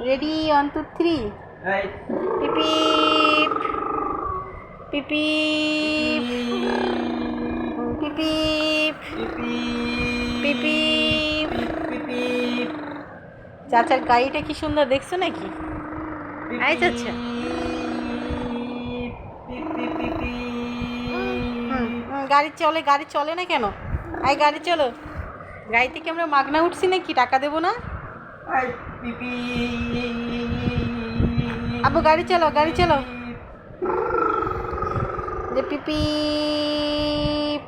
Ready 1 2 3 পিপিপ পিপিপ পিপিপ পিপিপ পিপিপ। চাচার গাড়িটা কি সুন্দর দেখছো নাকি? আই চাচা গাড়ি চলে না কেন? আই গাড়ি চলো। গাড়িতে কি আমরা মাগনা উঠছি নাকি? টাকা দেবো না? আব্বু গাড়ি চলো যে পিপিপ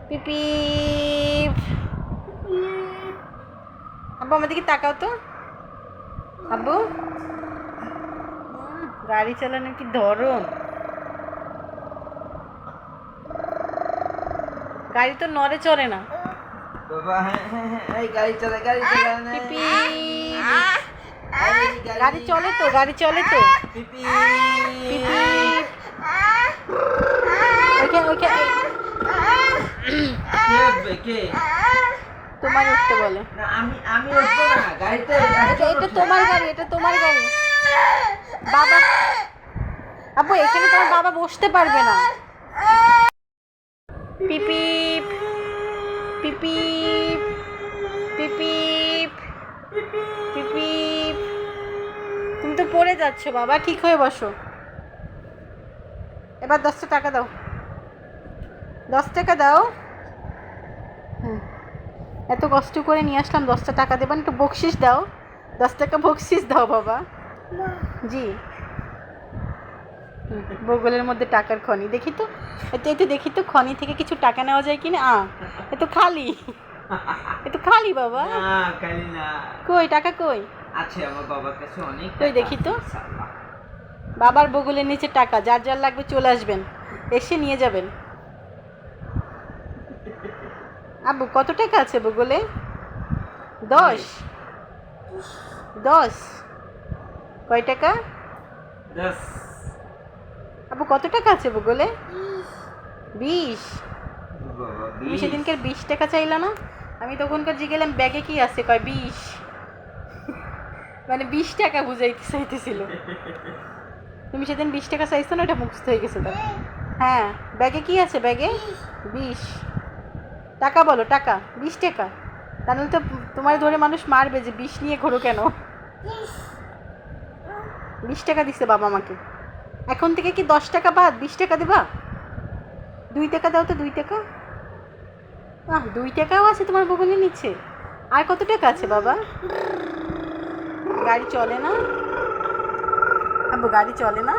পিপিপ। আব্বু আমাদেরকে তাকাও তো। আব্বু গাড়ি চালানোর কি ধরন! গাড়ি তো নড়ে চড়ে না বাবা। হ্যাঁ গাড়ি চলে গাড়ি চলে তো তোমার উঠতে বলে। আমি উঠবো না গাড়িতে। এটা তোমার গাড়ি বাবা। আব্বু এখানে তোমার বাবা বসতে পারবে না। পিপিপ পিপিপ পিপিপ পিপিপ। তুমি তো পড়ে যাচ্ছ বাবা, ঠিক হয়ে বসো। এবার 10 টাকা দাও, 10 টাকা দাও। এত কষ্ট করে নিয়ে আসলাম, 10 টাকা দেবেন? একটু বকশিস দাও, 10 টাকা বকশিস দাও বাবা। জি বগলের মধ্যে টাকার খনি দেখি তো, একটু দেখি তো খনি থেকে কিছু টাকা নেওয়া যায় কিনা। এ তো খালি বাবা। খালি না, কই টাকা কই? আছে আমার বাবার কাছে অনেক। কই দেখি তো। বাবার বগলের নিচে টাকা, যার লাগবে চলে আসবেন, এসে নিয়ে যাবেন। আব্বু কত টাকা আছে বগলে? 10 কয় টাকা? 10। আব্বু কত টাকা আছে বগলে? 20। তুমি সেদিনকে 20 টাকা চাইলা না? আমি তখনকার জিগেলাম ব্যাগে কি আছে, কয় 20। মানে 20 টাকা বুঝাইতে চাইতেছিল। তুমি সেদিন 20 টাকা চাইছো না, ওটা মুখস্থ হয়ে গেছে তখন। হ্যাঁ ব্যাগে কি আছে? ব্যাগে 20 টাকা বলো, টাকা 20 টাকা। তাহলে তো তোমার ধরে মানুষ মারবে যে 20 নিয়ে ঘোরো কেন। 20 টাকা দিছে বাবা আমাকে। এখন থেকে কি 10 টাকা বাদ 20 টাকা দেবা? 2 টাকা দাও তো, 2 টাকা। 2 টাকাও আছে তোমার বগলের নিচে। আর কত টাকা আছে বাবা? গাড়ি চলে না আব্বু, গাড়ি চলে না।